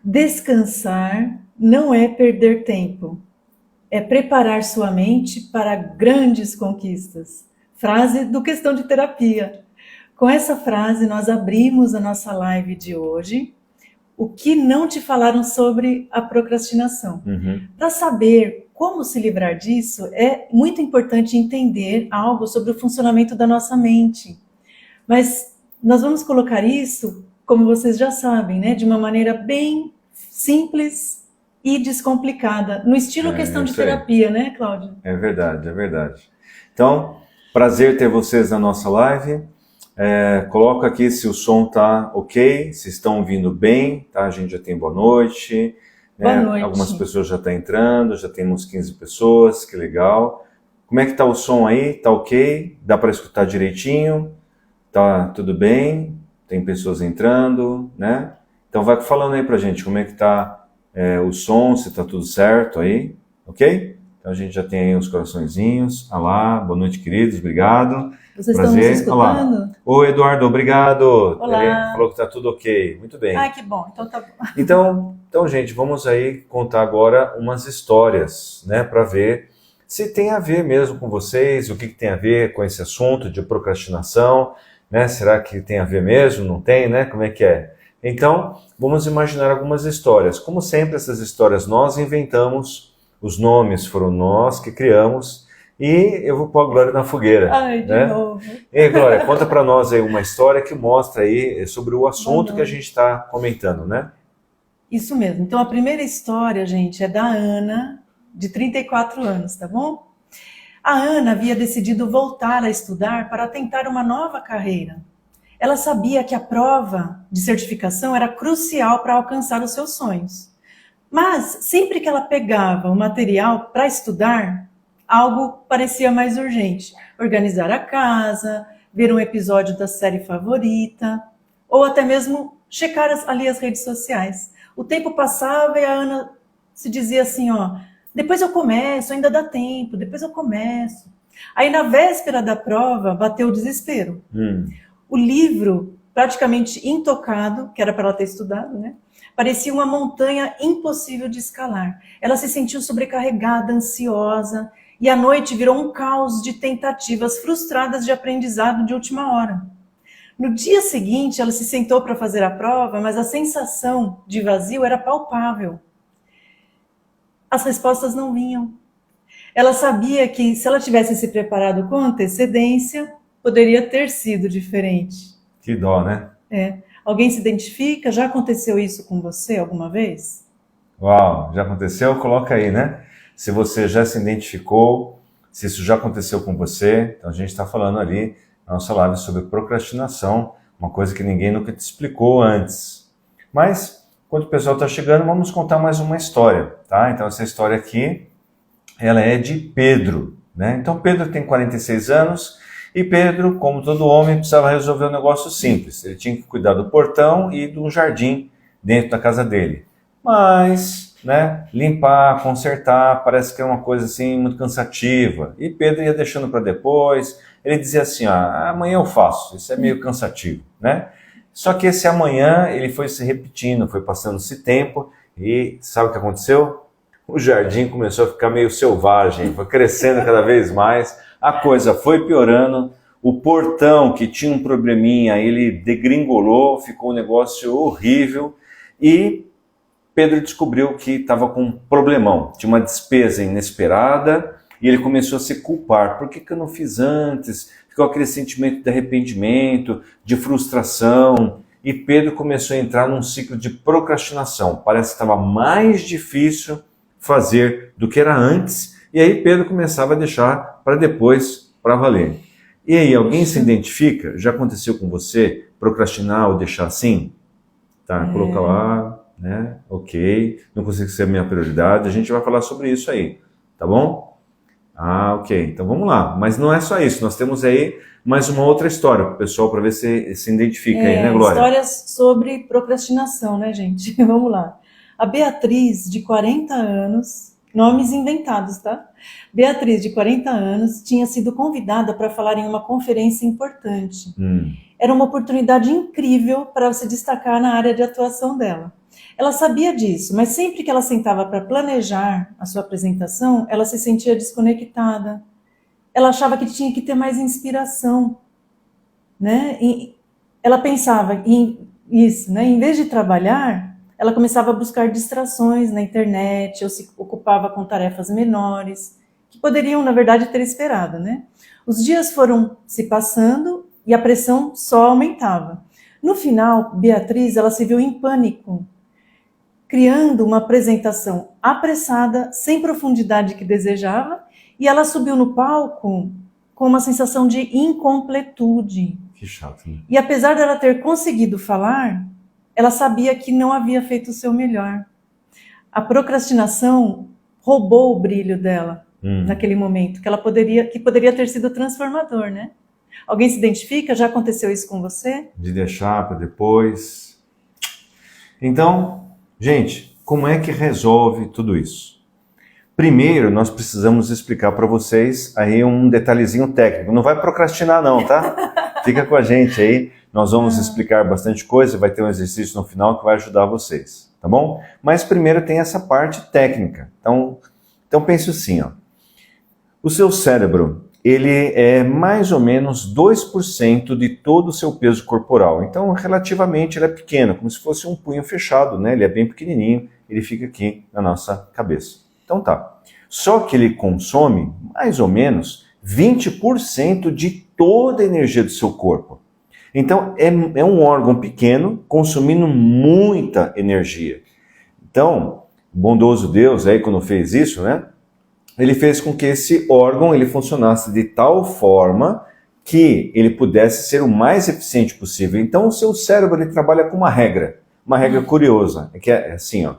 Descansar não é perder tempo, é preparar sua mente para grandes conquistas. Frase do Questão de Terapia. Com essa frase, nós abrimos a nossa live de hoje. O que não te falaram sobre a procrastinação? Para saber como se livrar disso, é muito importante entender algo sobre o funcionamento da nossa mente. Mas nós vamos colocar isso, como vocês já sabem, né, de uma maneira bem simples e descomplicada, no estilo Questão de Terapia, né, Cláudio? É verdade, é verdade. Então, prazer ter vocês na nossa live. Coloca aqui se o som tá ok, se estão ouvindo bem, tá? A gente já tem boa noite. Boa noite. Algumas pessoas já estão entrando, já temos 15 pessoas, que legal. Como é que tá o som aí? Tá ok? Dá para escutar direitinho? Tá tudo bem? Tem pessoas entrando, né? Então vai falando aí pra gente como é que tá o som, se tá tudo certo aí, ok? Então a gente já tem aí uns coraçõezinhos. Olá, boa noite, queridos, obrigado. Vocês Prazer. estão nos escutando? Olá. Oi, Eduardo, obrigado. Olá. Ele falou que tá tudo ok. Muito bem. Ah, que bom. Então tá bom. Então, gente, vamos aí contar agora umas histórias, né, para ver se tem a ver mesmo com vocês, o que tem a ver com esse assunto de procrastinação, né? Será que tem a ver mesmo? Não tem, né? Como é que é? Então, vamos imaginar algumas histórias. Como sempre, essas histórias nós inventamos, os nomes foram nós que criamos, e eu vou pôr a Glória na fogueira. Ai, de novo. E aí, Glória, conta para nós aí uma história que mostra aí sobre o assunto que a gente está comentando, né? Isso mesmo. Então, a primeira história, gente, é da Ana, de 34 anos, tá bom? A Ana havia decidido voltar a estudar para tentar uma nova carreira. Ela sabia que a prova de certificação era crucial para alcançar os seus sonhos. Mas, sempre que ela pegava o material para estudar, algo parecia mais urgente. Organizar a casa, ver um episódio da série favorita, ou até mesmo checar ali as redes sociais. O tempo passava e a Ana se dizia assim, ó, depois eu começo, ainda dá tempo, depois eu começo. Aí na véspera da prova, bateu o desespero. O livro, praticamente intocado, que era para ela ter estudado, né? Parecia uma montanha impossível de escalar. Ela se sentiu sobrecarregada, ansiosa, e a noite virou um caos de tentativas frustradas de aprendizado de última hora. No dia seguinte, ela se sentou para fazer a prova, mas a sensação de vazio era palpável. As respostas não vinham. Ela sabia que, se ela tivesse se preparado com antecedência, poderia ter sido diferente. Que dó, né? Alguém se identifica? Já aconteceu isso com você alguma vez? Uau, já aconteceu? Coloca aí, né? Se você já se identificou, se isso já aconteceu com você. Então a gente está falando ali na nossa live sobre procrastinação, uma coisa que ninguém nunca te explicou antes. Mas, enquanto o pessoal está chegando, vamos contar mais uma história, tá? Então essa história aqui, ela é de Pedro, né? Então Pedro tem 46 anos e Pedro, como todo homem, precisava resolver um negócio simples. Ele tinha que cuidar do portão e do jardim dentro da casa dele. Mas, né, limpar, consertar, parece que é uma coisa assim muito cansativa. E Pedro ia deixando para depois. Ele dizia assim, amanhã eu faço, isso é meio cansativo, né? Só que esse amanhã ele foi se repetindo, foi passando-se tempo e sabe o que aconteceu? O jardim começou a ficar meio selvagem, foi crescendo cada vez mais, a coisa foi piorando, o portão que tinha um probleminha, ele degringolou, ficou um negócio horrível e Pedro descobriu que estava com um problemão, tinha uma despesa inesperada e ele começou a se culpar. Por que eu não fiz antes? Ficou aquele sentimento de arrependimento, de frustração e Pedro começou a entrar num ciclo de procrastinação. Parece que estava mais difícil fazer do que era antes e aí Pedro começava a deixar para depois, para valer. E aí, alguém se identifica? Já aconteceu com você procrastinar ou deixar assim? Tá, coloca lá. Né? Ok, não consigo ser a minha prioridade, a gente vai falar sobre isso aí, tá bom? Ok, então vamos lá, mas não é só isso, nós temos aí mais uma outra história para o pessoal, para ver se identifica aí, né, Glória? Histórias sobre procrastinação, né, gente? Vamos lá. A Beatriz, de 40 anos, nomes inventados, tá? Beatriz, de 40 anos, tinha sido convidada para falar em uma conferência importante. Era uma oportunidade incrível para se destacar na área de atuação dela. Ela sabia disso, mas sempre que ela sentava para planejar a sua apresentação, ela se sentia desconectada. Ela achava que tinha que ter mais inspiração, né? E ela pensava em isso, né? Em vez de trabalhar, ela começava a buscar distrações na internet, ou se ocupava com tarefas menores, que poderiam, na verdade, ter esperado, né? Os dias foram se passando e a pressão só aumentava. No final, Beatriz, ela se viu em pânico, criando uma apresentação apressada, sem profundidade que desejava, e ela subiu no palco com uma sensação de incompletude. Que chato, né? E apesar dela ter conseguido falar, ela sabia que não havia feito o seu melhor. A procrastinação roubou o brilho dela naquele momento, que poderia ter sido transformador, né? Alguém se identifica? Já aconteceu isso com você? De deixar para depois. Então, gente, como é que resolve tudo isso? Primeiro, nós precisamos explicar para vocês aí um detalhezinho técnico. Não vai procrastinar não, tá? Fica com a gente aí. Nós vamos explicar bastante coisa, vai ter um exercício no final que vai ajudar vocês, tá bom? Mas primeiro tem essa parte técnica. Então pense assim, ó. O seu cérebro, ele é mais ou menos 2% de todo o seu peso corporal. Então, relativamente, ele é pequeno, como se fosse um punho fechado, né? Ele é bem pequenininho, ele fica aqui na nossa cabeça. Então tá. Só que ele consome mais ou menos 20% de toda a energia do seu corpo. Então, é um órgão pequeno consumindo muita energia. Então, o bondoso Deus, aí quando fez isso, né? Ele fez com que esse órgão ele funcionasse de tal forma que ele pudesse ser o mais eficiente possível. Então, o seu cérebro ele trabalha com uma regra curiosa, que é assim, ó.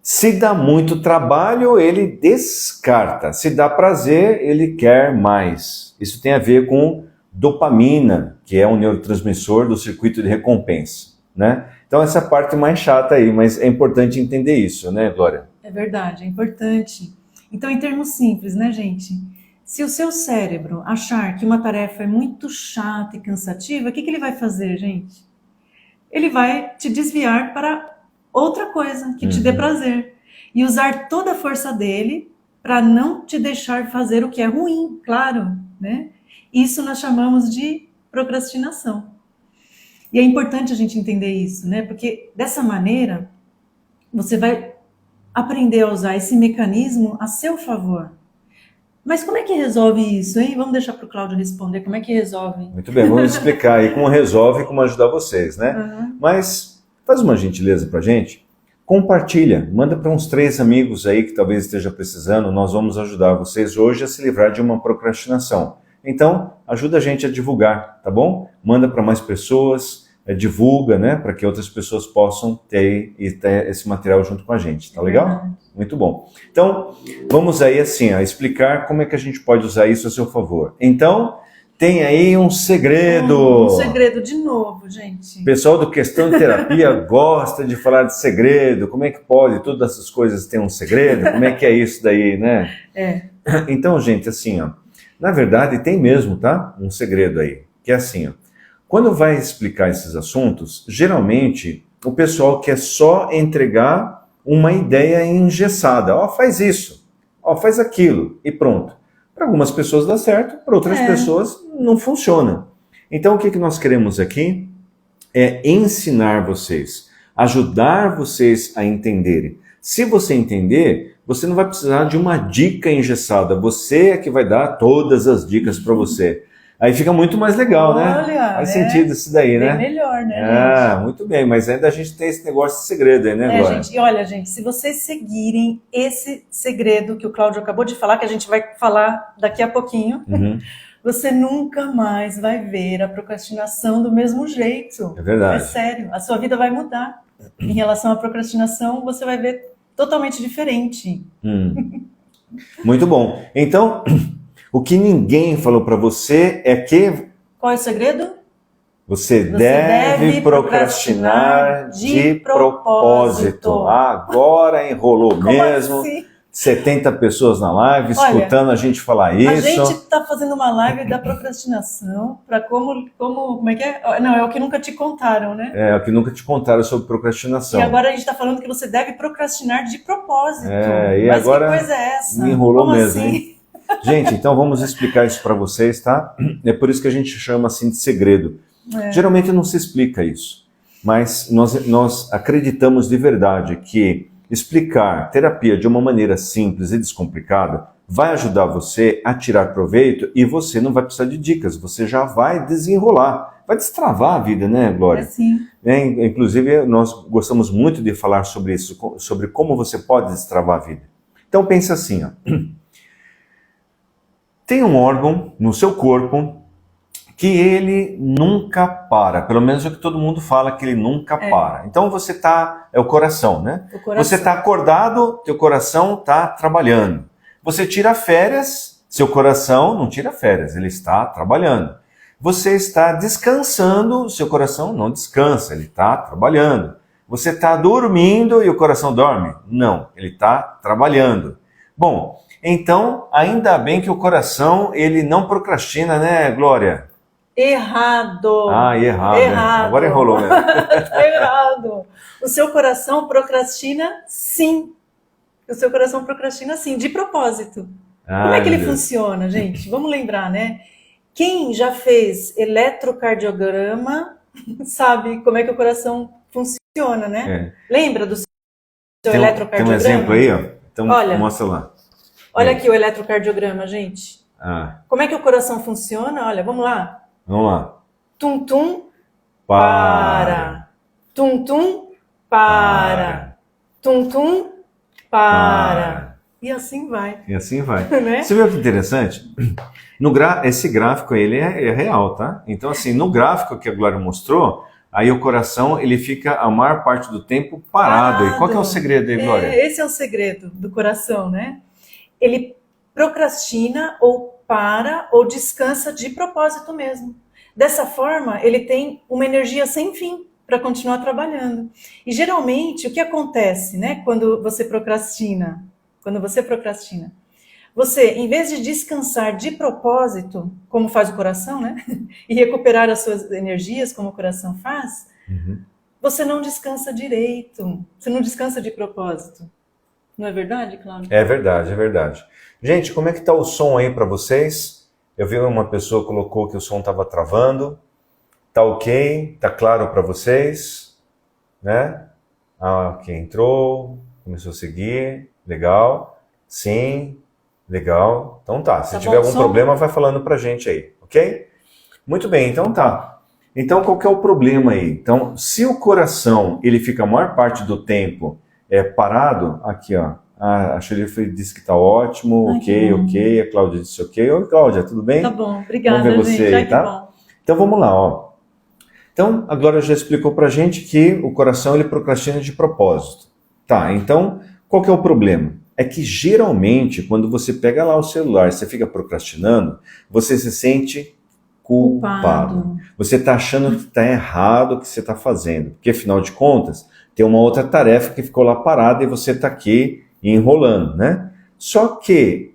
Se dá muito trabalho, ele descarta. Se dá prazer, ele quer mais. Isso tem a ver com dopamina, que é um neurotransmissor do circuito de recompensa, né? Então, essa parte mais chata aí, mas é importante entender isso, né, Glória? É verdade, é importante. Então, em termos simples, né, gente? Se o seu cérebro achar que uma tarefa é muito chata e cansativa, o que ele vai fazer, gente? Ele vai te desviar para outra coisa que te dê prazer. E usar toda a força dele para não te deixar fazer o que é ruim, claro, né? Isso nós chamamos de procrastinação. E é importante a gente entender isso, né? Porque dessa maneira, você vai aprender a usar esse mecanismo a seu favor. Mas como é que resolve isso, hein? Vamos deixar para o Cláudio responder como é que resolve. Muito bem, vamos explicar aí como resolve e como ajudar vocês, né? Mas faz uma gentileza pra gente, compartilha, manda para uns 3 amigos aí que talvez esteja precisando, nós vamos ajudar vocês hoje a se livrar de uma procrastinação. Então, ajuda a gente a divulgar, tá bom? Manda para mais pessoas, divulga, né? Para que outras pessoas possam ter esse material junto com a gente, tá legal? Muito bom. Então, vamos aí assim, explicar como é que a gente pode usar isso a seu favor. Então, tem aí um segredo. Um segredo de novo, gente. O pessoal do Questão de Terapia gosta de falar de segredo. Como é que pode todas essas coisas ter um segredo? Como é que é isso daí, né? Então, gente, assim, ó, na verdade tem mesmo, tá? Um segredo aí, que é assim, ó. Quando vai explicar esses assuntos, geralmente o pessoal quer só entregar uma ideia engessada. Ó, faz isso, ó, faz aquilo e pronto. Para algumas pessoas dá certo, para outras pessoas não funciona. Então o que nós queremos aqui é ensinar vocês, ajudar vocês a entenderem. Se você entender, você não vai precisar de uma dica engessada, você é que vai dar todas as dicas para você. Aí fica muito mais legal, né? Olha, faz sentido isso daí, né? Bem melhor, né, gente? Muito bem, mas ainda a gente tem esse negócio de segredo aí, né, Glória? Gente, e olha, gente, se vocês seguirem esse segredo que o Cláudio acabou de falar, que a gente vai falar daqui a pouquinho, você nunca mais vai ver a procrastinação do mesmo jeito. É verdade. É sério, a sua vida vai mudar. Em relação à procrastinação, você vai ver totalmente diferente. Muito bom. Então, o que ninguém falou para você é que... Qual é o segredo? Você deve procrastinar de propósito. Agora enrolou mesmo. Assim? 70 pessoas na live, Olha, escutando a gente falar isso. A gente está fazendo uma live da procrastinação para como é que é? Não, é o que nunca te contaram, né? É, o que nunca te contaram sobre procrastinação. E agora a gente está falando que você deve procrastinar de propósito. E mas agora que coisa é essa? me enrolou como mesmo, assim? hein? Gente, então vamos explicar isso para vocês, tá? É por isso que a gente chama assim de segredo. Geralmente não se explica isso, mas nós acreditamos de verdade que explicar terapia de uma maneira simples e descomplicada vai ajudar você a tirar proveito e você não vai precisar de dicas, você já vai desenrolar, vai destravar a vida, né, Glória? Sim. Inclusive, nós gostamos muito de falar sobre isso, sobre como você pode destravar a vida. Então pensa assim, ó. Tem um órgão no seu corpo que ele nunca para, pelo menos é o que todo mundo fala, que ele nunca para. Então você é o coração, né? O coração. Você está acordado, teu coração está trabalhando. Você tira férias, seu coração não tira férias, ele está trabalhando. Você está descansando, seu coração não descansa, ele está trabalhando. Você está dormindo e o coração dorme? Não, ele está trabalhando. Bom, então ainda bem que o coração ele não procrastina, né, Glória? Errado. Errado. Errado. Agora enrolou mesmo. Errado. O seu coração procrastina sim. O seu coração procrastina sim, de propósito. Como é que ele funciona, gente? Vamos lembrar, né? Quem já fez eletrocardiograma sabe como é que o coração funciona, né? Lembra do seu eletrocardiograma? Tem um exemplo aí, ó. Então olha, mostra lá. Olha aqui o eletrocardiograma, gente. Como é que o coração funciona? Olha, vamos lá. Vamos lá. Tum, tum, para. Tum, tum, para. Tum, tum, para. E assim vai. E assim vai. Né? Você viu que interessante? Esse gráfico ele é real, tá? Então assim, no gráfico que a Glória mostrou, aí o coração ele fica a maior parte do tempo parado. E qual que é o segredo aí, Glória? Esse é o segredo do coração, né? Ele procrastina ou para ou descansa de propósito mesmo. Dessa forma, ele tem uma energia sem fim para continuar trabalhando. E geralmente, o que acontece, né, quando você procrastina? Você, em vez de descansar de propósito, como faz o coração, né, e recuperar as suas energias, como o coração faz, você não descansa direito. Você não descansa de propósito. Não é verdade, Cláudio? É verdade, é verdade. Gente, como é que tá o som aí para vocês? Eu vi uma pessoa colocou que o som estava travando. Tá ok? Tá claro para vocês? Né? Quem entrou, começou a seguir. Legal. Sim, legal. Então tá. Se tiver algum problema, vai falando pra gente aí, ok? Muito bem, então tá. Então qual que é o problema aí? Então, se o coração ele fica a maior parte do tempo parado, aqui ó, a Sheriff disse que tá ótimo, ok, a Cláudia disse ok. Oi Cláudia, tudo bem? Tá bom, obrigada, vamos ver você gente, aí, tá? bom. Então vamos lá, ó. Então a Glória já explicou pra gente que o coração ele procrastina de propósito. Tá, então qual que é o problema? É que geralmente quando você pega lá o celular e você fica procrastinando, você se sente culpado. Você está achando que está errado o que você está fazendo. Porque, afinal de contas, tem uma outra tarefa que ficou lá parada e você está aqui enrolando, né? Só que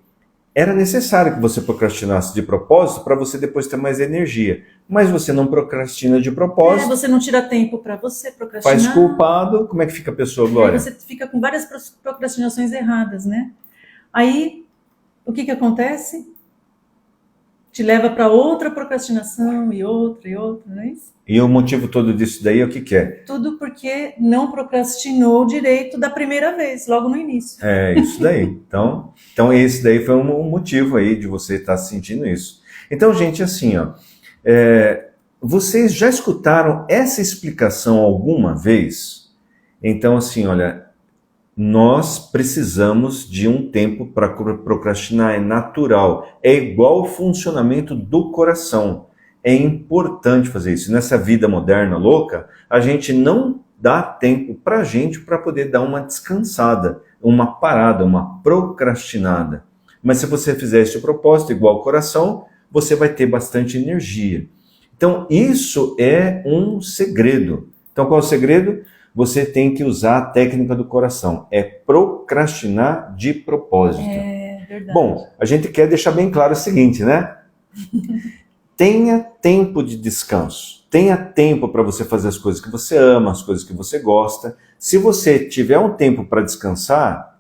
era necessário que você procrastinasse de propósito para você depois ter mais energia. Mas você não procrastina de propósito. Você não tira tempo para você procrastinar. Faz culpado. Como é que fica a pessoa, Glória? Você fica com várias procrastinações erradas, né? Aí, o que acontece? Te leva para outra procrastinação e outra, não é isso? E o motivo todo disso daí, o que é? Tudo porque não procrastinou direito da primeira vez, logo no início. É, isso daí. Então esse daí foi um motivo aí de você estar sentindo isso. Então, gente, assim, ó, vocês já escutaram essa explicação alguma vez? Então, assim, olha, nós precisamos de um tempo para procrastinar, é natural, é igual o funcionamento do coração. É importante fazer isso. Nessa vida moderna louca, a gente não dá tempo para a gente para poder dar uma descansada, uma parada, uma procrastinada. Mas se você fizer esse propósito igual ao coração, você vai ter bastante energia. Então isso é um segredo. Então qual é o segredo? você tem que usar a técnica do coração. É procrastinar de propósito. É verdade. Bom, a gente quer deixar bem claro o seguinte, né? Tenha tempo de descanso. Tenha tempo para você fazer as coisas que você ama, as coisas que você gosta. Se você tiver um tempo para descansar,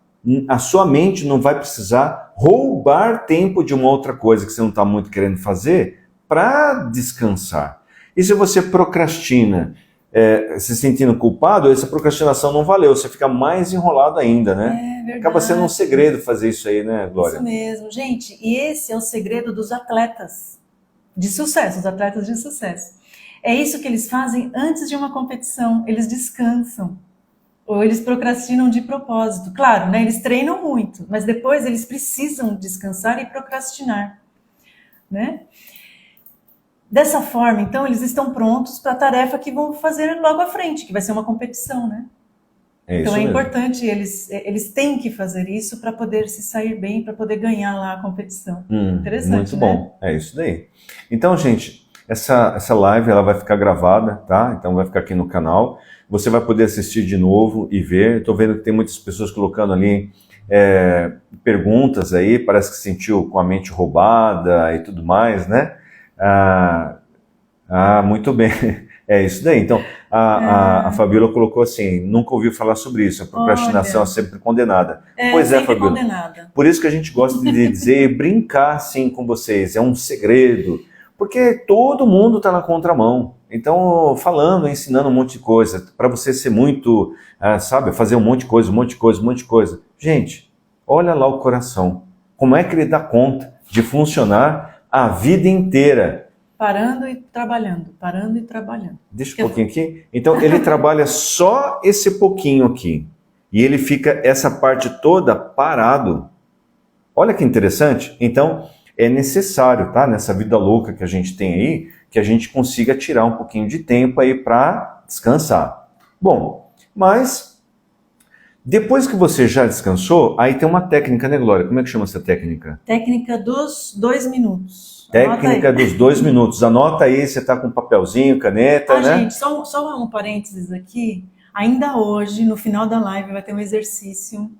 a sua mente não vai precisar roubar tempo de uma outra coisa que você não está muito querendo fazer para descansar. E se você procrastina, se sentindo culpado, essa procrastinação não valeu, você fica mais enrolado ainda, né? É verdade. Acaba sendo um segredo fazer isso aí, né, Glória? Isso mesmo, gente. E esse é o segredo dos atletas de sucesso, os atletas de sucesso. É isso que eles fazem antes de uma competição, eles descansam. Ou eles procrastinam de propósito. Claro, né, eles treinam muito, mas depois eles precisam descansar e procrastinar, né? Dessa forma, então, eles estão prontos para a tarefa que vão fazer logo à frente, que vai ser uma competição, né? Então é importante, eles têm que fazer isso para poder se sair bem, para poder ganhar lá a competição. Interessante, muito bom, né? é isso daí. Então, gente, essa live ela vai ficar gravada, tá? Então vai ficar aqui no canal. Você vai poder assistir de novo e ver. Estou vendo que tem muitas pessoas colocando ali perguntas aí, parece que se sentiu com a mente roubada e tudo mais, né? Muito bem. É isso daí. Então, a Fabíola colocou assim, nunca ouviu falar sobre isso, a procrastinação é sempre condenada. Pois é, Fabíola. Condenada. Por isso que a gente gosta de dizer, brincar assim com vocês, é um segredo, porque todo mundo está na contramão. Então, falando, ensinando um monte de coisa, para você ser muito, sabe, fazer um monte de coisa, um monte de coisa, um monte de coisa. Gente, olha lá o coração. Como é que ele dá conta de funcionar a vida inteira? Parando e trabalhando, parando e trabalhando. Deixa um pouquinho aqui. Então, ele trabalha só esse pouquinho aqui. E ele fica essa parte toda parado. Olha que interessante. Então, é necessário, tá? Nessa vida louca que a gente tem aí, que a gente consiga tirar um pouquinho de tempo aí para descansar. Bom, mas depois que você já descansou, aí tem uma técnica, né, Glória? Como é que chama essa técnica? Técnica dos 2 minutos. Técnica dos 2 minutos. Anota aí, você está com papelzinho, caneta, né? Gente, só um parênteses aqui. Ainda hoje, no final da live, vai ter um exercício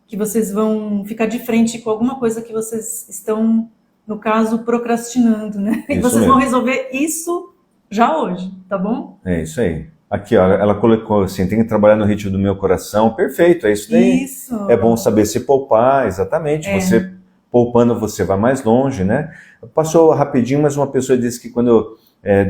que vocês vão ficar de frente com alguma coisa que vocês estão, no caso, procrastinando, né? E vocês vão resolver isso já hoje, tá bom? É isso aí. Aqui, ó, ela colocou assim, tem que trabalhar no ritmo do meu coração. Perfeito, é isso daí. Isso. É bom saber se poupar, exatamente. Você poupando, você vai mais longe, né? Passou rapidinho, mas uma pessoa disse que quando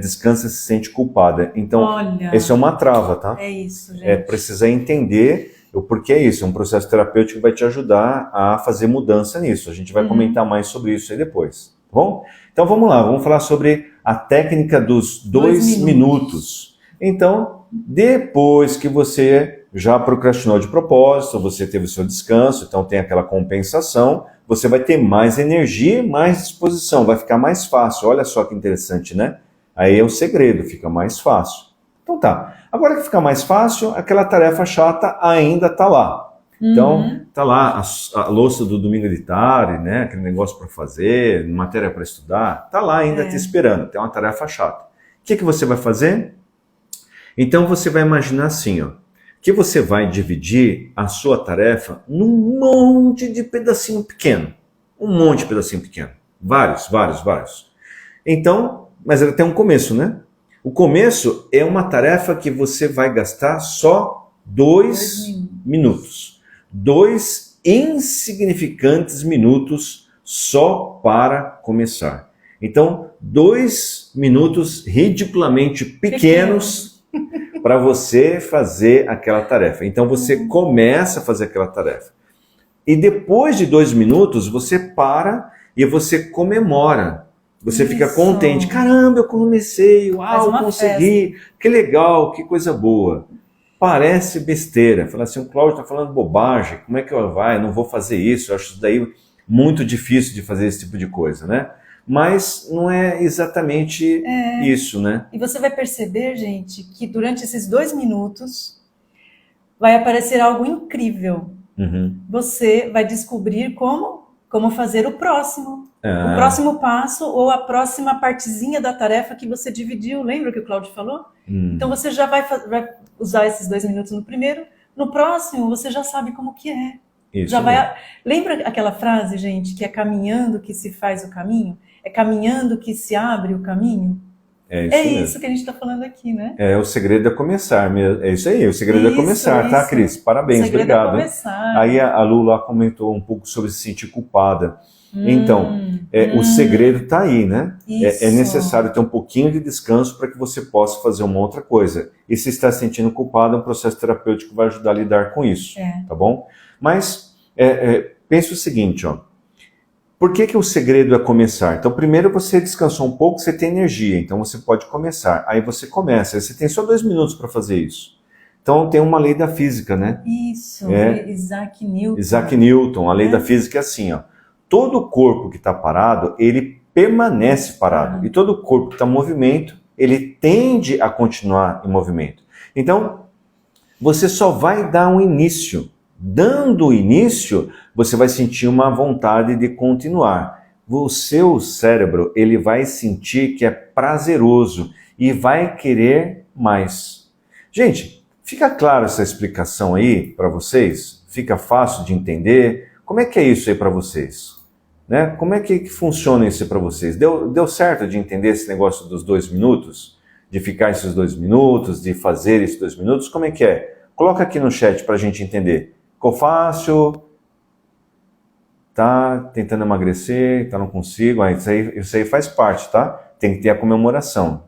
descansa se sente culpada. Então, olha, isso é uma trava, tá? É isso, gente. Precisa entender o porquê é isso. É um processo terapêutico que vai te ajudar a fazer mudança nisso. A gente vai comentar mais sobre isso aí depois, tá bom? Então, vamos lá. Vamos falar sobre a técnica dos 2 minutos. Então, depois que você já procrastinou de propósito, você teve o seu descanso, então tem aquela compensação, você vai ter mais energia e mais disposição, vai ficar mais fácil. Olha só que interessante, né? Aí é o segredo, fica mais fácil. Então tá. Agora que fica mais fácil, aquela tarefa chata ainda tá lá. Então, tá lá a louça do domingo de tarde, né? Aquele negócio para fazer, matéria para estudar, tá lá ainda te esperando. Tem uma tarefa chata. O que você vai fazer? Então você vai imaginar assim, ó, que você vai dividir a sua tarefa num monte de pedacinho pequeno. Um monte de pedacinho pequeno. Vários. Então, mas ela tem um começo, né? O começo é uma tarefa que você vai gastar só 2 minutos. 2 insignificantes minutos só para começar. Então, 2 minutos ridiculamente pequenos para você fazer aquela tarefa. Então você começa a fazer aquela tarefa. E depois de 2 minutos, você para e você comemora. Você fica contente. Caramba, eu comecei, uau, eu consegui. Festa. Que legal, que coisa boa. Parece besteira. Fala assim, o Cláudio está falando bobagem. Como é que eu vai? Eu não vou fazer isso. Eu acho isso daí muito difícil de fazer esse tipo de coisa, né? Mas não é exatamente isso, né? E você vai perceber, gente, que durante esses 2 minutos vai aparecer algo incrível. Você vai descobrir como como fazer o próximo passo ou a próxima partezinha da tarefa que você dividiu. Lembra que o Cláudio falou? Então você já vai usar esses 2 minutos no primeiro, no próximo você já sabe como que é. Isso Lembra aquela frase, gente, que é caminhando que se faz o caminho? É caminhando que se abre o caminho? É isso que a gente está falando aqui, né? O segredo é começar mesmo. É isso aí, o segredo é começar, tá, Cris? Parabéns, obrigado. É começar. Aí a Lu lá comentou um pouco sobre se sentir culpada. Então, o segredo está aí, né? É necessário ter um pouquinho de descanso para que você possa fazer uma outra coisa. E se está se sentindo culpado, é um processo terapêutico que vai ajudar a lidar com isso, tá bom? Mas pense o seguinte, ó. Por que o segredo é começar? Então, primeiro você descansou um pouco, você tem energia, então você pode começar. Aí você começa, aí você tem só 2 minutos para fazer isso. Então, tem uma lei da física, né? Isso, Isaac Newton. Isaac Newton, a lei da física é assim, ó. Todo corpo que está parado, ele permanece parado. E todo corpo que está em movimento, ele tende a continuar em movimento. Então, você só vai dar um início. Dando o início, você vai sentir uma vontade de continuar. O seu cérebro, ele vai sentir que é prazeroso e vai querer mais. Gente, fica claro essa explicação aí para vocês? Fica fácil de entender? Como é que é isso aí para vocês? Né? Como é que funciona isso para vocês? Deu certo de entender esse negócio dos 2 minutos? De ficar esses 2 minutos? De fazer esses 2 minutos? Como é que é? Coloca aqui no chat para a gente entender. Ficou fácil? Tá tentando emagrecer? Tá, não consigo? Isso aí faz parte, tá? Tem que ter a comemoração.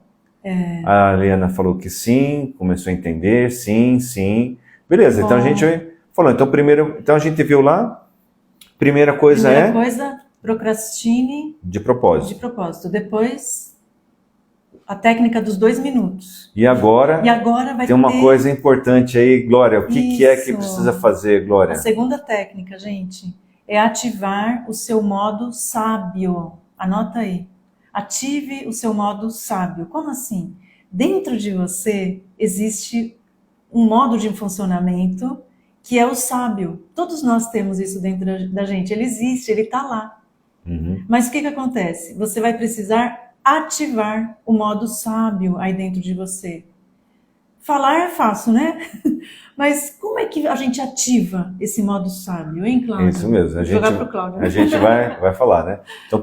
A Eliana falou que sim, começou a entender, sim. Beleza, então a gente falou. Então a gente viu lá, primeira coisa, procrastine de propósito. Depois, a técnica dos 2 minutos. E agora vai tem uma coisa importante aí, Glória. O que é que precisa fazer, Glória? A segunda técnica, gente, é ativar o seu modo sábio. Anota aí. Ative o seu modo sábio. Como assim? Dentro de você existe um modo de funcionamento que é o sábio. Todos nós temos isso dentro da gente. Ele existe, ele está lá. Mas o que acontece? Você vai precisar ativar o modo sábio aí dentro de você. Falar é fácil, né? Mas como é que a gente ativa esse modo sábio, hein, Cláudio? Isso mesmo. Vou jogar pro Cláudio. A gente vai falar, né? Estão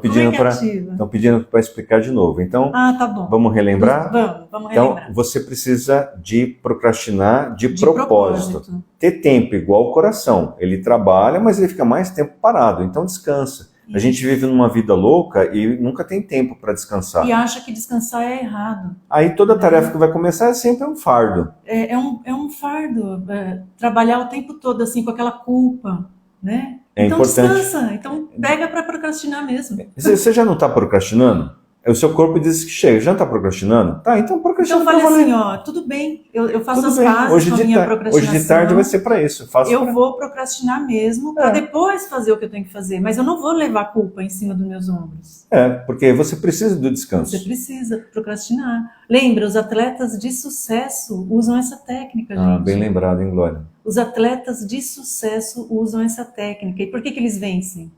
pedindo para explicar de novo. Então, tá bom. Vamos relembrar? Vamos relembrar. Então, você precisa de procrastinar de propósito. Ter tempo igual o coração. Ele trabalha, mas ele fica mais tempo parado. Então, descansa. A gente vive numa vida louca e nunca tem tempo para descansar. E acha que descansar é errado. Aí toda tarefa que vai começar é sempre um fardo. É um fardo. Trabalhar o tempo todo assim com aquela culpa, né? Então importante. Descansa. Então pega para procrastinar mesmo. Você já não está procrastinando? O seu corpo diz que chega, já está procrastinando? Tá, então procrastina. Então fale assim, tudo bem, eu faço as pazes com a minha procrastinação. Hoje de tarde vai ser para isso. Vou procrastinar mesmo, para depois fazer o que eu tenho que fazer, mas eu não vou levar culpa em cima dos meus ombros. Porque você precisa do descanso. Você precisa procrastinar. Lembra, os atletas de sucesso usam essa técnica, gente. Bem lembrado, hein, Glória? Os atletas de sucesso usam essa técnica. E por que eles vencem?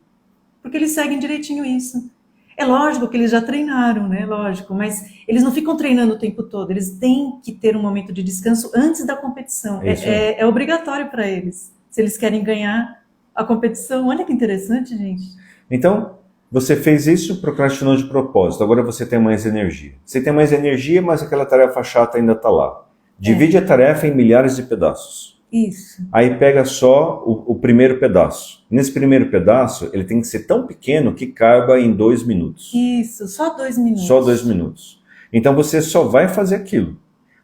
Porque eles seguem direitinho isso. É lógico que eles já treinaram, né? Lógico, mas eles não ficam treinando o tempo todo. Eles têm que ter um momento de descanso antes da competição. É obrigatório para eles, se eles querem ganhar a competição. Olha que interessante, gente. Então, você fez isso, procrastinou de propósito. Agora você tem mais energia. Você tem mais energia, mas aquela tarefa chata ainda está lá. Divide a tarefa em milhares de pedaços. Isso. Aí pega só o primeiro pedaço. Nesse primeiro pedaço, ele tem que ser tão pequeno que caiba em 2 minutos. Isso, só 2 minutos. Só 2 minutos. Então você só vai fazer aquilo.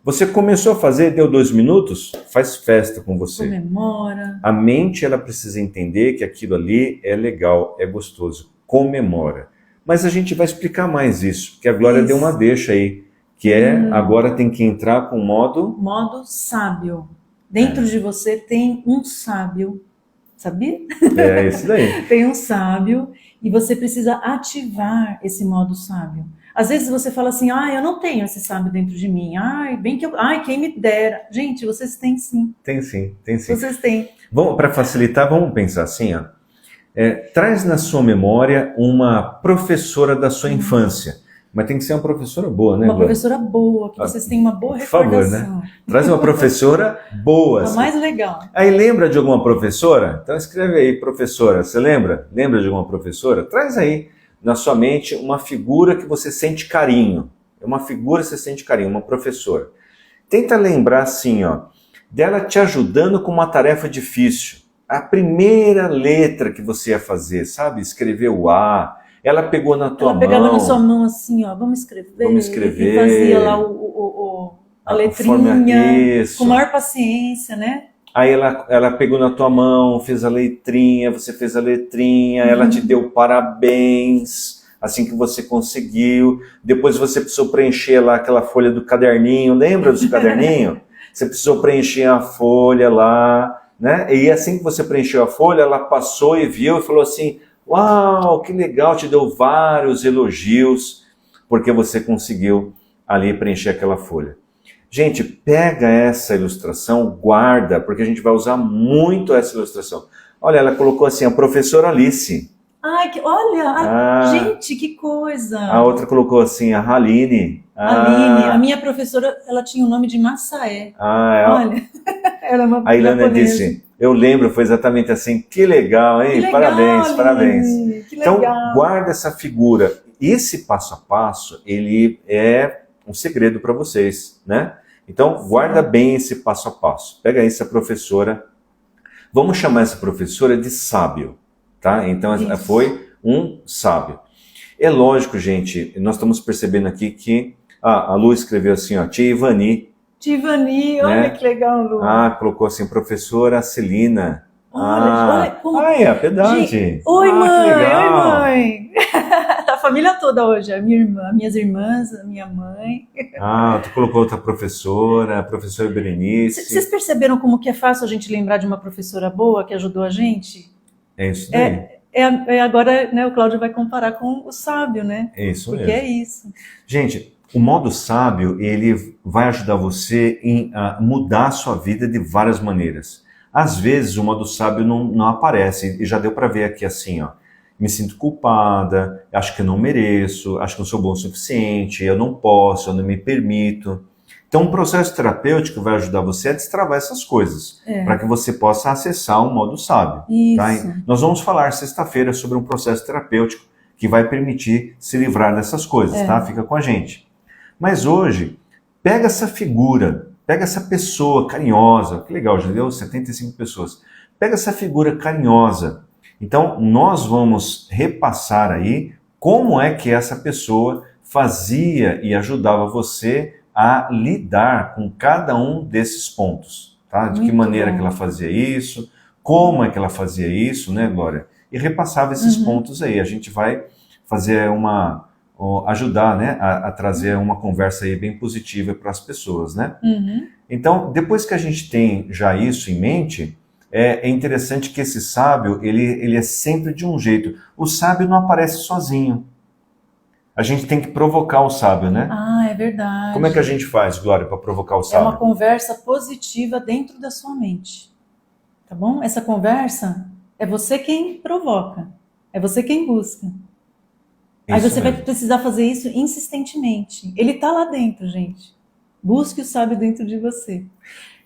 Você começou a fazer, deu 2 minutos, faz festa com você. Comemora. A mente, ela precisa entender que aquilo ali é legal, é gostoso. Comemora. Mas a gente vai explicar mais isso, porque a Glória deu uma deixa aí, que agora tem que entrar com modo sábio. Dentro de você tem um sábio, sabia? É isso daí. Tem um sábio e você precisa ativar esse modo sábio. Às vezes você fala assim, eu não tenho esse sábio dentro de mim. Quem me dera. Gente, vocês têm sim. Tem sim. Vocês têm. Para facilitar, vamos pensar assim, Traz na sua memória uma professora da sua infância. Mas tem que ser uma professora boa, né, Uma Glória? professora boa, que vocês tenham uma boa Por favor, recordação. né? Traz uma professora boa. A assim. mais legal. Aí lembra de alguma professora? Então escreve aí, professora. Você lembra? Lembra de alguma professora? Traz aí na sua mente uma figura que você sente carinho. É uma figura que você sente carinho, uma professora. Tenta lembrar assim, ó, dela te ajudando com uma tarefa difícil. A primeira letra que você ia fazer, sabe? Escrever o A. Ela pegou na tua mão. Ela pegava na sua mão assim, ó, vamos escrever. Vamos escrever. E fazia lá a letrinha, com maior paciência, né? Aí ela pegou na tua mão, fez a letrinha, você fez a letrinha, ela te deu parabéns, assim que você conseguiu. Depois você precisou preencher lá aquela folha do caderninho, lembra do caderninho? Você precisou preencher a folha lá, né? E assim que você preencheu a folha, ela passou e viu e falou assim, uau, que legal, te deu vários elogios, porque você conseguiu ali preencher aquela folha. Gente, pega essa ilustração, guarda, porque a gente vai usar muito essa ilustração. Olha, ela colocou assim, a professora Alice. Ai, olha, gente, que coisa. A outra colocou assim, a Haline. Aline, a minha professora, ela tinha o nome de Massaé. Olha, era uma A Ilana japonesa. disse, eu lembro, foi exatamente assim, que legal, hein? Que legal, parabéns, Aline, parabéns. que Então, legal. guarda essa figura. Esse passo a passo, ele é um segredo para vocês, né? Então, guarda bem esse passo a passo. Pega aí essa professora. Vamos chamar essa professora de sábio, tá? Então, ela foi um sábio. É lógico, gente, nós estamos percebendo aqui que a Lu escreveu assim, ó, Tia Ivani. Tia Ivani, olha né? que legal, Lu. Colocou assim, professora Celina. Olha como... é a Piedade. Gente, oi, que mãe, legal. oi, mãe. A família toda hoje, a minha irmã, minhas irmãs, a minha mãe. Tu colocou outra professora, a professora Berenice. Vocês perceberam como que é fácil a gente lembrar de uma professora boa que ajudou a gente? É isso daí. Agora, né, o Cláudio vai comparar com o sábio, né? É isso Porque mesmo. é isso. Gente, o modo sábio, ele vai ajudar você em mudar a sua vida de várias maneiras. Às vezes o modo sábio não aparece, e já deu para ver aqui assim, ó. Me sinto culpada, acho que eu não mereço, acho que eu não sou bom o suficiente, eu não posso, eu não me permito. Então, um processo terapêutico vai ajudar você a destravar essas coisas, para que você possa acessar um modo sábio. Isso. Tá? Nós vamos falar sexta-feira sobre um processo terapêutico que vai permitir se livrar dessas coisas, tá? Fica com a gente. Mas hoje, pega essa figura, pega essa pessoa carinhosa, que legal, já deu 75 pessoas. Pega essa figura carinhosa. Então, nós vamos repassar aí como é que essa pessoa fazia e ajudava você a lidar com cada um desses pontos, tá? De que maneira que ela fazia isso, como é que ela fazia isso, né, Glória? E repassava esses pontos aí. A gente vai fazer ajudar, né, a trazer uma conversa aí bem positiva para as pessoas, né? Então, depois que a gente tem já isso em mente, é interessante que esse sábio, ele é sempre de um jeito. O sábio não aparece sozinho. A gente tem que provocar o sábio, né? É verdade. Como é que a gente faz, Glória, para provocar o É sábio? uma conversa positiva dentro da sua mente. Tá bom? Essa conversa é você quem provoca. É você quem busca. Aí você vai precisar fazer isso insistentemente. Ele tá lá dentro, gente. Busque o sábio dentro de você.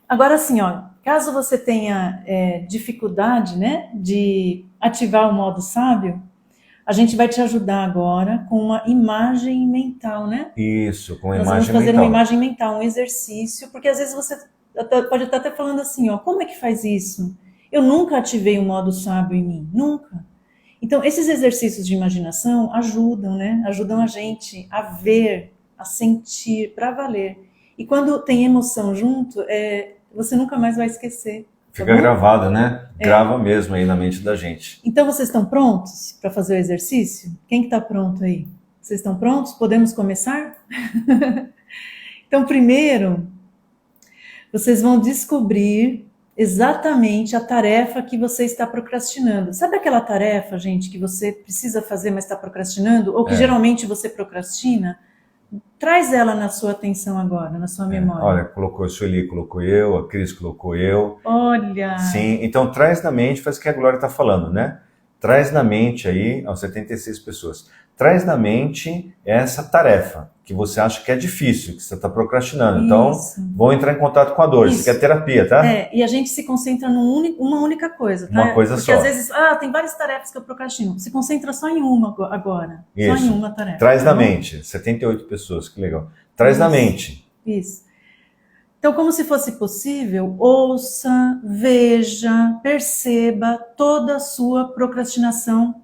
Agora, assim, ó, caso você tenha dificuldade, né, de ativar o modo sábio, a gente vai te ajudar agora com uma imagem mental, né? Isso, com a Nós imagem vamos fazer mental. uma imagem mental, um exercício, porque às vezes você pode estar até falando assim, ó, como é que faz isso? Eu nunca ativei o modo sábio em mim, nunca. Então, esses exercícios de imaginação ajudam, né? Ajudam a gente a ver, a sentir, para valer. E quando tem emoção junto, você nunca mais vai esquecer. Fica gravada, né? Grava mesmo aí na mente da gente. Então, vocês estão prontos para fazer o exercício? Quem que está pronto aí? Vocês estão prontos? Podemos começar? Então, primeiro, vocês vão descobrir exatamente a tarefa que você está procrastinando. Sabe aquela tarefa, gente, que você precisa fazer, mas está procrastinando? Ou que geralmente você procrastina? Traz ela na sua atenção agora, na sua memória. Olha, colocou a Sueli, colocou eu, a Cris colocou eu. Olha! Sim, então traz na mente, faz o que a Glória está falando, né? traz na mente aí, 76 pessoas, traz na mente essa tarefa que você acha que é difícil, que você está procrastinando. Então, vão entrar em contato com a dor. Isso quer terapia, tá? E a gente se concentra numa única coisa, tá? Uma coisa só. Porque às vezes, tem várias tarefas que eu procrastino. Se concentra só em uma agora. Isso. Só em uma tarefa. Traz na mente. 78 pessoas, que legal. Traz na mente. Isso. Então, como se fosse possível, ouça, veja, perceba toda a sua procrastinação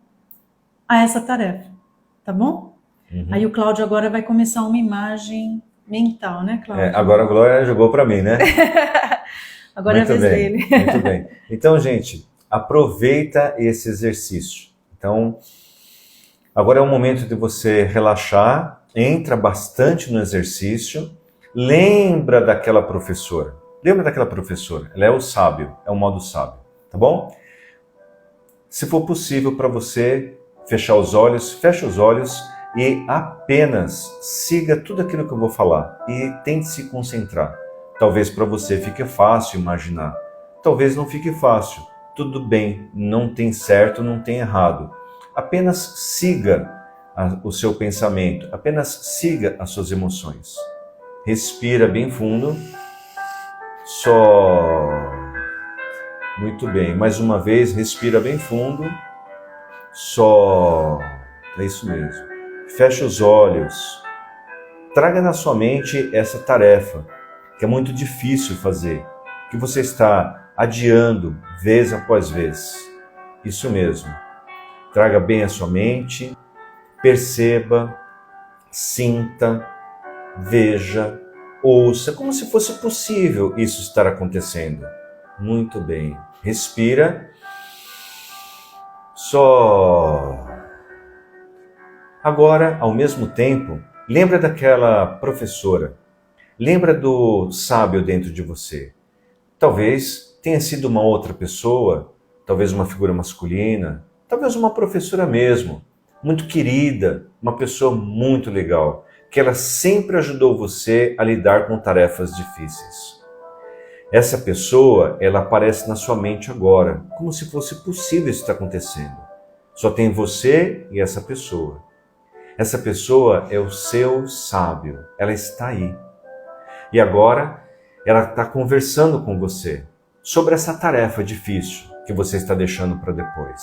a essa tarefa, tá bom? Aí o Cláudio agora vai começar uma imagem mental, né, Cláudio? Agora a Glória jogou para mim, né? Agora é a vez dele. Muito bem. Então, gente, aproveita esse exercício. Então, agora é o momento de você relaxar, entra bastante no exercício. Lembra daquela professora. Lembra daquela professora. Ela é o sábio, é o modo sábio, tá bom? Se for possível para você fechar os olhos, fecha os olhos e apenas siga tudo aquilo que eu vou falar e tente se concentrar. Talvez para você fique fácil imaginar, talvez não fique fácil. Tudo bem, não tem certo, não tem errado. Apenas siga o seu pensamento, apenas siga as suas emoções. Respira bem fundo. Só. Muito bem. Mais uma vez, respira bem fundo. Só. É isso mesmo. Fecha os olhos. Traga na sua mente essa tarefa, que é muito difícil fazer, que você está adiando vez após vez. Isso mesmo. Traga bem a sua mente. Perceba. Sinta. Veja, ouça, como se fosse possível isso estar acontecendo. Muito bem. Respira. Só. Agora, ao mesmo tempo, lembra daquela professora. Lembra do sábio dentro de você. Talvez tenha sido uma outra pessoa, talvez uma figura masculina, talvez uma professora mesmo, muito querida, uma pessoa muito legal, que ela sempre ajudou você a lidar com tarefas difíceis. Essa pessoa, ela aparece na sua mente agora, como se fosse possível isso estar acontecendo. Só tem você e essa pessoa. Essa pessoa é o seu sábio, ela está aí. E agora, ela está conversando com você sobre essa tarefa difícil que você está deixando para depois.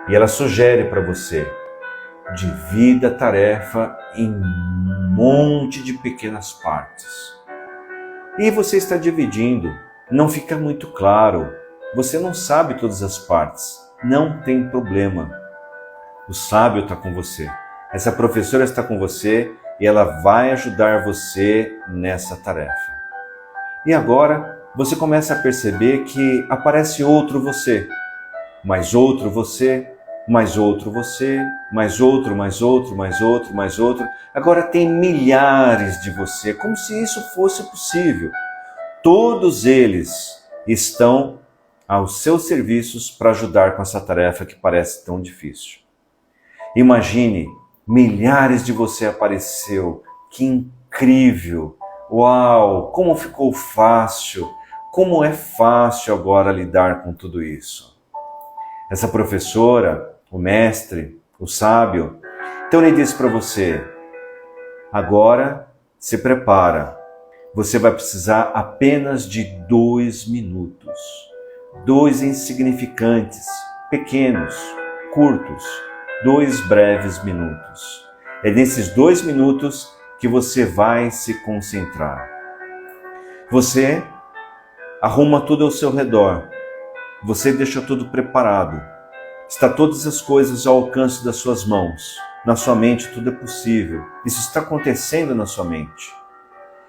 E ela sugere para você: divida a tarefa em um monte de pequenas partes. E você está dividindo, não fica muito claro, você não sabe todas as partes, não tem problema. O sábio está com você, essa professora está com você e ela vai ajudar você nessa tarefa. E agora você começa a perceber que aparece outro você, mais outro você, mais outro você, mais outro, mais outro, mais outro, mais outro. Agora tem milhares de você, como se isso fosse possível. Todos eles estão aos seus serviços para ajudar com essa tarefa que parece tão difícil. Imagine, milhares de você apareceu. Que incrível! Uau, como ficou fácil! Como é fácil agora lidar com tudo isso. Essa professora, o mestre, o sábio, então ele disse para você: agora se prepara, você vai precisar apenas de 2 minutos. 2 insignificantes, pequenos, curtos, 2 breves minutos. É nesses 2 minutos que você vai se concentrar. Você arruma tudo ao seu redor, você deixa tudo preparado. Está todas as coisas ao alcance das suas mãos. Na sua mente tudo é possível. Isso está acontecendo na sua mente.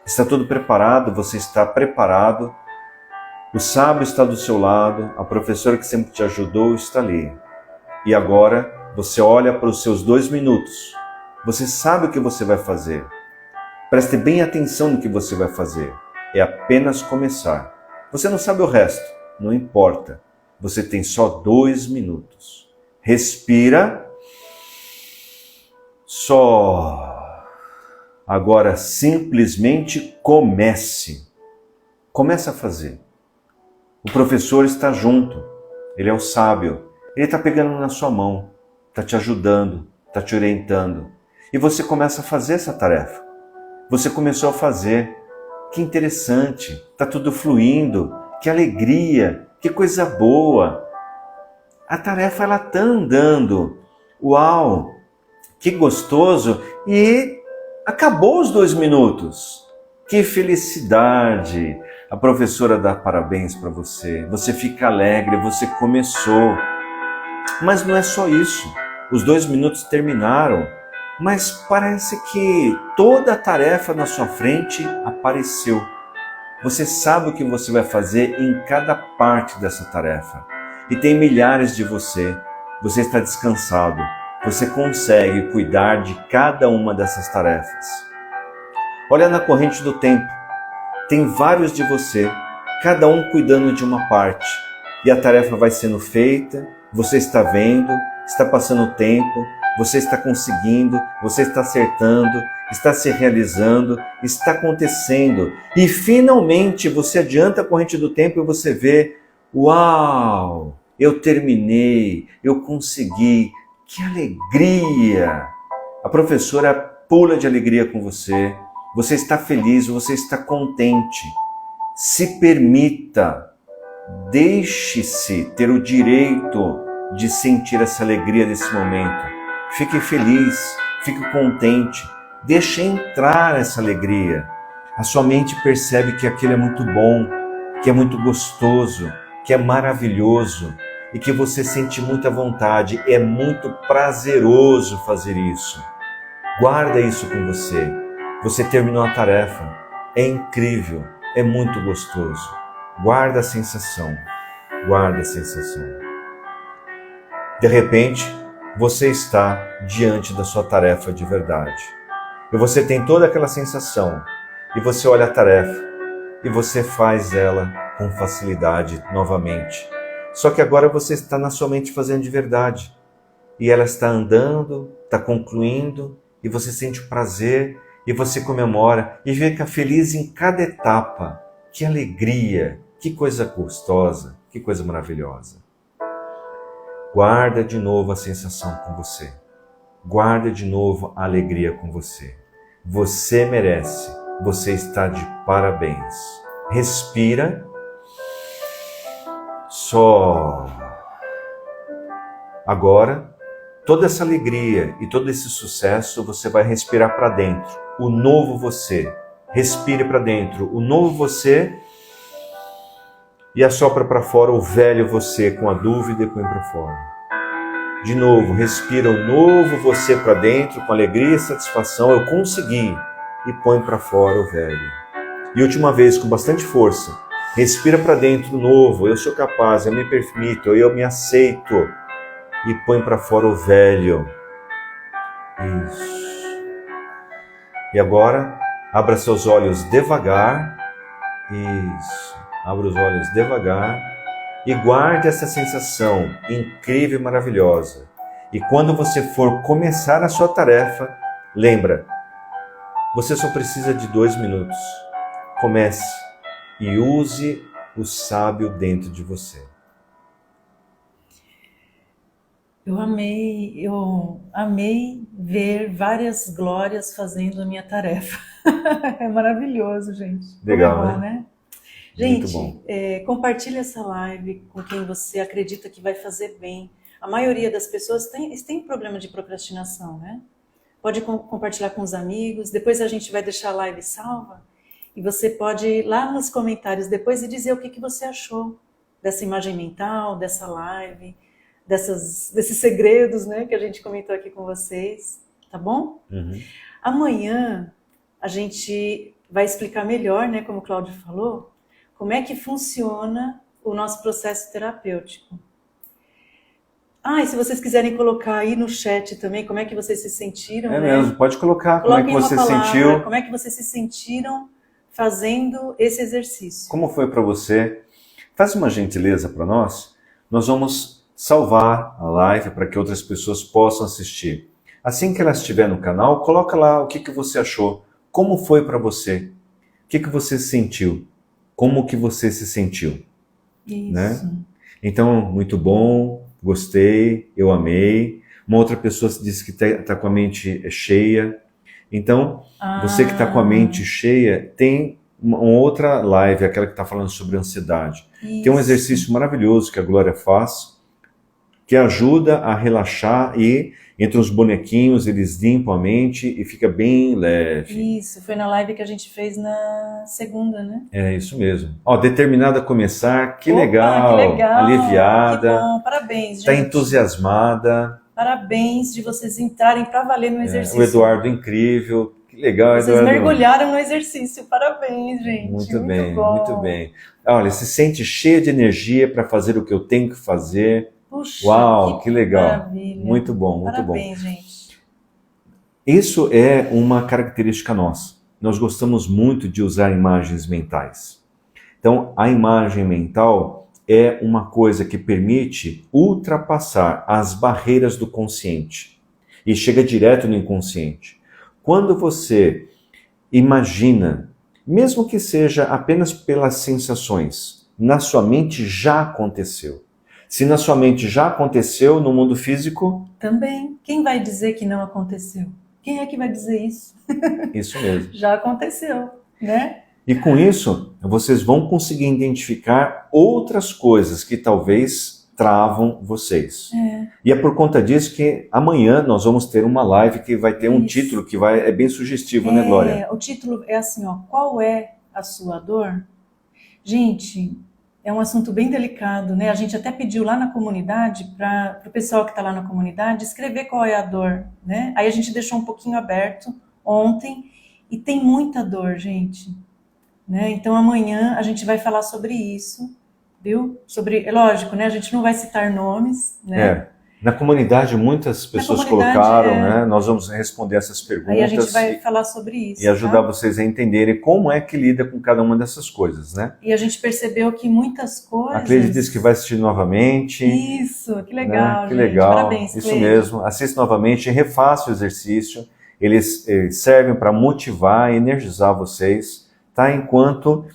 Está tudo preparado, você está preparado. O sábio está do seu lado, a professora que sempre te ajudou está ali. E agora você olha para os seus 2 minutos. Você sabe o que você vai fazer. Preste bem atenção no que você vai fazer. É apenas começar. Você não sabe o resto, não importa. Você tem só 2 minutos. Respira. Só. Agora simplesmente comece. Comece a fazer. O professor está junto. Ele é o sábio. Ele está pegando na sua mão, está te ajudando, está te orientando. E você começa a fazer essa tarefa. Você começou a fazer. Que interessante, está tudo fluindo, que alegria, que coisa boa. A tarefa ela está andando. Uau, que gostoso. E acabou os 2 minutos. Que felicidade. A professora dá parabéns para você. Você fica alegre, você começou. Mas não é só isso. Os 2 minutos terminaram. Mas parece que toda a tarefa na sua frente apareceu. Você sabe o que você vai fazer em cada parte dessa tarefa. E tem milhares de você. Você está descansado. Você consegue cuidar de cada uma dessas tarefas. Olha na corrente do tempo. Tem vários de você, cada um cuidando de uma parte. E a tarefa vai sendo feita, você está vendo, está passando o tempo, você está conseguindo, você está acertando, está se realizando, está acontecendo. E finalmente você adianta a corrente do tempo e você vê, uau, eu terminei, eu consegui, que alegria! A professora pula de alegria com você, você está feliz, você está contente. Se permita, deixe-se ter o direito de sentir essa alegria desse momento. Fique feliz, fique contente, deixe entrar essa alegria. A sua mente percebe que aquilo é muito bom, que é muito gostoso, que é maravilhoso e que você sente muita vontade. É muito prazeroso fazer isso. Guarda isso com você. Você terminou a tarefa. É incrível, é muito gostoso. Guarda a sensação, guarda a sensação. De repente, você está diante da sua tarefa de verdade. E você tem toda aquela sensação. E você olha a tarefa e você faz ela com facilidade novamente. Só que agora você está na sua mente fazendo de verdade. E ela está andando, está concluindo, e você sente o prazer, e você comemora, e fica feliz em cada etapa. Que alegria, que coisa gostosa, que coisa maravilhosa. Guarda de novo a sensação com você. Guarda de novo a alegria com você. Você merece, você está de parabéns. Respira. Só. Agora, toda essa alegria e todo esse sucesso você vai respirar para dentro. O novo você. Respire para dentro. O novo você. E assopra para fora o velho você com a dúvida e põe para fora. De novo, respira o novo você para dentro com alegria e satisfação. Eu consegui. E põe para fora o velho. E última vez, com bastante força. Respira para dentro o novo. Eu sou capaz, eu me permito, eu me aceito. E põe para fora o velho. Isso. E agora, abra seus olhos devagar. Isso. Abra os olhos devagar e guarde essa sensação incrível e maravilhosa. E quando você for começar a sua tarefa, lembra, você só precisa de 2 minutos. Comece e use o sábio dentro de você. Eu amei ver várias glórias fazendo a minha tarefa. É maravilhoso, gente. Legal, como é bom, né? Gente, compartilhe essa live com quem você acredita que vai fazer bem. A maioria das pessoas tem problema de procrastinação, né? Pode compartilhar com os amigos, depois a gente vai deixar a live salva e você pode ir lá nos comentários depois e dizer o que você achou dessa imagem mental, dessa live, desses segredos, né, que a gente comentou aqui com vocês, tá bom? Uhum. Amanhã a gente vai explicar melhor, né, como o Cláudio falou, como é que funciona o nosso processo terapêutico. E se vocês quiserem colocar aí no chat também, como é que vocês se sentiram, É né? mesmo, pode colocar Coloquem como é que você uma palavra, sentiu. como é que vocês se sentiram fazendo esse exercício. Como foi para você? Faz uma gentileza para nós. Nós vamos salvar a live para que outras pessoas possam assistir. Assim que ela estiver no canal, coloca lá o que você achou. Como foi para você? O que você sentiu? Como que você se sentiu? Isso. Né? Então, muito bom. gostei, eu amei. Uma outra pessoa disse que está com a mente cheia. Então, você que está com a mente cheia, tem uma outra live, aquela que está falando sobre ansiedade. Isso. Tem um exercício maravilhoso que a Glória faz, que ajuda a relaxar e entre os bonequinhos eles limpam a mente e fica bem leve. Isso, foi na live que a gente fez na segunda, né? É isso mesmo. Ó, determinada a começar, que Opa, legal, que legal, aliviada, que bom, parabéns, gente. está entusiasmada. Parabéns de vocês entrarem para valer no exercício. O Eduardo incrível, que legal, Vocês Eduardo. mergulharam no exercício, parabéns, gente. Muito bem, bom. muito bem. Olha, se sente cheia de energia para fazer o que eu tenho que fazer. Puxa, Uau, que legal. Maravilha. Muito bom, muito bom. Parabéns, gente. Isso é uma característica nossa. Nós gostamos muito de usar imagens mentais. Então, a imagem mental é uma coisa que permite ultrapassar as barreiras do consciente e chega direto no inconsciente. Quando você imagina, mesmo que seja apenas pelas sensações, na sua mente já aconteceu. Se na sua mente já aconteceu, no mundo físico... Também. Quem vai dizer que não aconteceu? Quem é que vai dizer isso? Isso mesmo. Já aconteceu, né? E com isso, vocês vão conseguir identificar outras coisas que talvez travam vocês. E é por conta disso que amanhã nós vamos ter uma live que vai ter um título que é bem sugestivo, né, Glória? O título é assim, ó, qual é a sua dor? Gente, é um assunto bem delicado, né? A gente até pediu lá na comunidade, para o pessoal que está lá na comunidade, escrever qual é a dor, né? Aí a gente deixou um pouquinho aberto ontem, e tem muita dor, gente. Né? Então amanhã a gente vai falar sobre isso, viu? É lógico, né? A gente não vai citar nomes, né? Na comunidade muitas pessoas colocaram, né? Nós vamos responder essas perguntas. Aí a gente vai falar sobre isso. E ajudar vocês a entenderem como é que lida com cada uma dessas coisas, né? E a gente percebeu que muitas coisas... A Cleide disse que vai assistir novamente. Isso, que legal, né? Que gente. legal. Parabéns, Isso Cleide. mesmo. Assista novamente, refaça o exercício. Eles servem para motivar e energizar vocês. Tá? Enquanto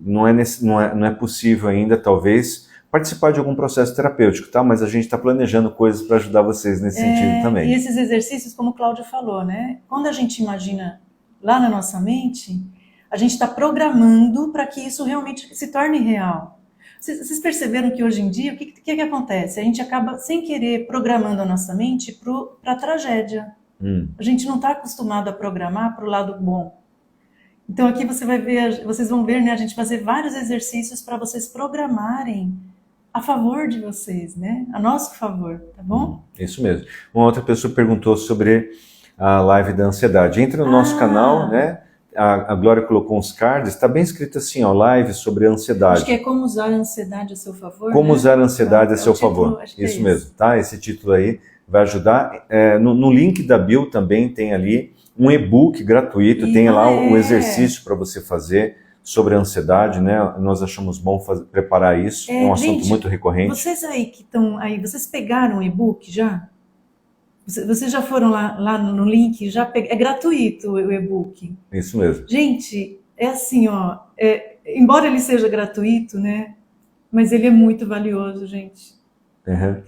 não é possível ainda, talvez, participar de algum processo terapêutico, tá? Mas a gente está planejando coisas para ajudar vocês nesse sentido também. E esses exercícios, como o Cláudio falou, né? Quando a gente imagina lá na nossa mente, a gente está programando para que isso realmente se torne real. Vocês perceberam que hoje em dia, o que acontece? A gente acaba, sem querer, programando a nossa mente para a tragédia. A gente não está acostumado a programar para o lado bom. Então aqui vocês vão ver, né, a gente fazer vários exercícios para vocês programarem a favor de vocês, né? A nosso favor, tá bom? Isso mesmo. Uma outra pessoa perguntou sobre a live da ansiedade. Entra no nosso canal, né? A Glória colocou uns cards, está bem escrito assim, ó, live sobre a ansiedade. Acho que é como usar a ansiedade a seu favor. Como usar a ansiedade a seu favor. Isso mesmo, tá? Esse título aí vai ajudar. No link da bio também tem ali um e-book gratuito, tem lá o exercício para você fazer sobre a ansiedade, né? Nós achamos bom preparar isso, é um assunto muito recorrente. Vocês aí que estão aí, vocês pegaram o e-book já? Vocês já foram lá no link? É gratuito o e-book. Isso mesmo. Gente, é assim, ó, embora ele seja gratuito, né? Mas ele é muito valioso, gente.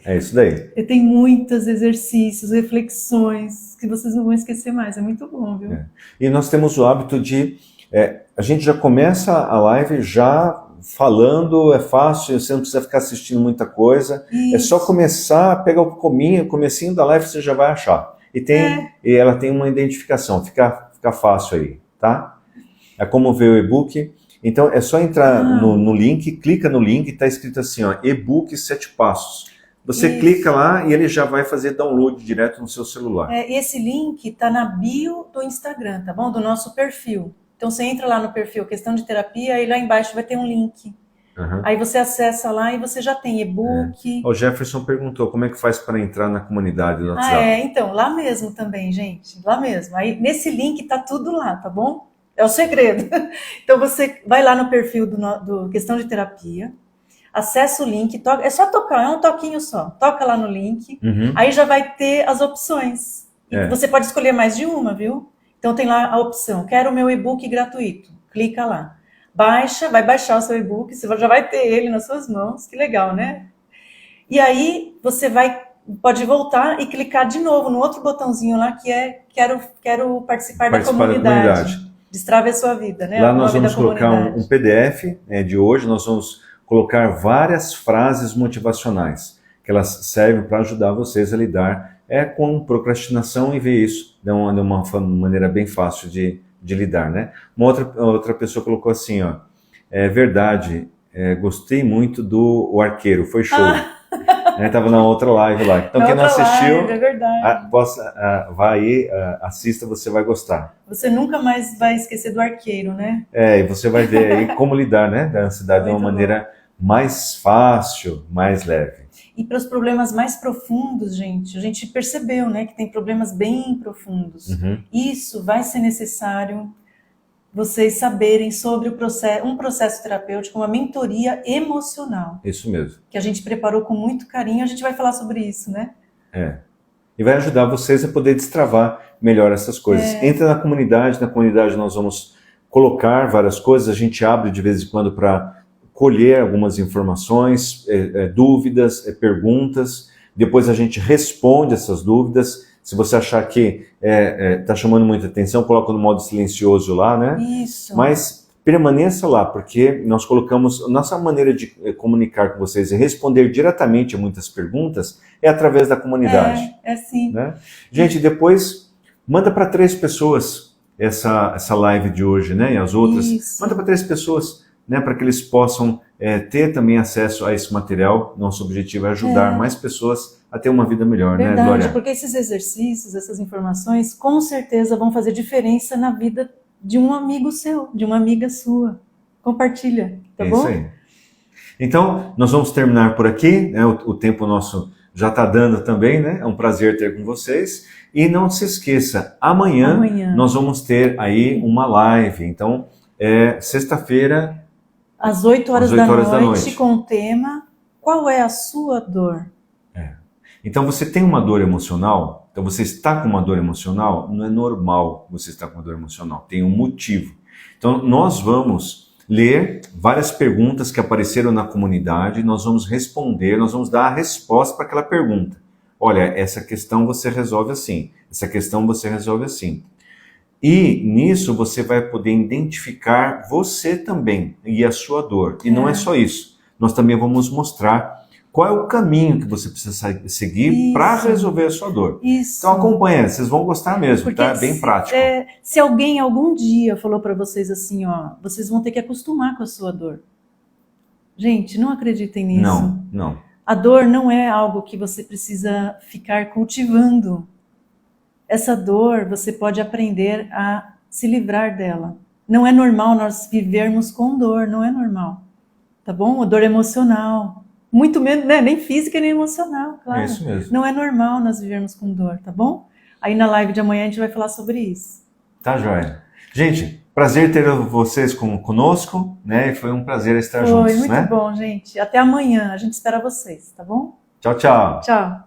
É isso daí. Tem muitos exercícios, reflexões, que vocês não vão esquecer mais. É muito bom, viu? E nós temos o hábito de... a gente já começa a live já falando, é fácil, você não precisa ficar assistindo muita coisa. Isso. É só começar, pegar o comecinho da live, você já vai achar. E ela tem uma identificação, fica fácil aí, tá? É como ver o e-book. Então é só entrar no link, clica no link, está escrito assim, ó, e-book 7 passos. Você clica lá e ele já vai fazer download direto no seu celular. Esse link está na bio do Instagram, tá bom? Do nosso perfil. Então você entra lá no perfil Questão de Terapia e lá embaixo vai ter um link. Aí você acessa lá e você já tem e-book. O Jefferson perguntou como é que faz para entrar na comunidade do WhatsApp. Então, lá mesmo também, gente. Lá mesmo. Aí nesse link tá tudo lá, tá bom? É o segredo. Então você vai lá no perfil do Questão de Terapia, acessa o link, é só tocar, é um toquinho só. Toca lá no link, aí já vai ter as opções. E você pode escolher mais de uma, viu? Então tem lá a opção, quero o meu e-book gratuito. Clica lá. Vai baixar o seu e-book, você já vai ter ele nas suas mãos. Que legal, né? E aí você pode voltar e clicar de novo no outro botãozinho lá que é quero participar da comunidade. Destrave a sua vida, né? Lá nós vamos colocar um PDF de hoje, nós vamos colocar várias frases motivacionais, que elas servem para ajudar vocês a lidar com procrastinação e ver isso de uma maneira bem fácil de lidar, né? Uma outra pessoa colocou assim, ó, é verdade, gostei muito do Arqueiro, foi show. Estava na outra live lá. Então quem não assistiu, live, é verdade. Vai aí, assista, você vai gostar. Você nunca mais vai esquecer do Arqueiro, né? E você vai ver aí como lidar, né, da ansiedade de uma maneira mais fácil, mais leve. E para os problemas mais profundos, gente, a gente percebeu, né, que tem problemas bem profundos. Uhum. Isso vai ser necessário vocês saberem sobre um processo terapêutico, uma mentoria emocional. Isso mesmo. Que a gente preparou com muito carinho, a gente vai falar sobre isso, né? E vai ajudar vocês a poder destravar melhor essas coisas. Entra na comunidade nós vamos colocar várias coisas, a gente abre de vez em quando para colher algumas informações, dúvidas, perguntas, depois a gente responde essas dúvidas. Se você achar que está chamando muita atenção, coloca no modo silencioso lá, né? Isso. Mas permaneça lá, porque nós colocamos... Nossa maneira de comunicar com vocês e responder diretamente a muitas perguntas é através da comunidade. Sim. Né? Gente, depois manda para 3 pessoas essa live de hoje, né? E as outras. Isso. Manda para 3 pessoas, né? Para que eles possam ter também acesso a esse material. Nosso objetivo é ajudar mais pessoas a ter uma vida melhor, Verdade, né, Glória? Porque esses exercícios, essas informações, com certeza vão fazer diferença na vida de um amigo seu, de uma amiga sua. Compartilha, tá bom? Isso aí. Então, nós vamos terminar por aqui, né? O tempo nosso já está dando também, né? É um prazer ter com vocês. E não se esqueça, amanhã nós vamos ter aí uma live. Então, sexta-feira, às 8 horas da noite, com o tema Qual é a sua dor? Então, você tem uma dor emocional? Então, você está com uma dor emocional? Não é normal você estar com uma dor emocional. Tem um motivo. Então, nós vamos ler várias perguntas que apareceram na comunidade, nós vamos responder, nós vamos dar a resposta para aquela pergunta. Olha, essa questão você resolve assim, essa questão você resolve assim. E nisso você vai poder identificar você também e a sua dor. E não é só isso, nós também vamos mostrar qual é o caminho que você precisa seguir para resolver a sua dor. Isso. Então acompanha, vocês vão gostar mesmo, porque tá? Bem prático. Se alguém algum dia falou para vocês assim, ó, vocês vão ter que acostumar com a sua dor. Gente, não acreditem nisso. Não. A dor não é algo que você precisa ficar cultivando. Essa dor, você pode aprender a se livrar dela. Não é normal nós vivermos com dor, não é normal. Tá bom? A dor emocional. Muito menos, né? Nem física nem emocional, claro. É isso mesmo. Não é normal nós vivermos com dor, tá bom? Aí na live de amanhã a gente vai falar sobre isso. Tá, joia. Gente, prazer ter vocês conosco, né? Foi um prazer estar juntos, Foi muito bom, gente. Até amanhã. A gente espera vocês, tá bom? Tchau, tchau. Tchau.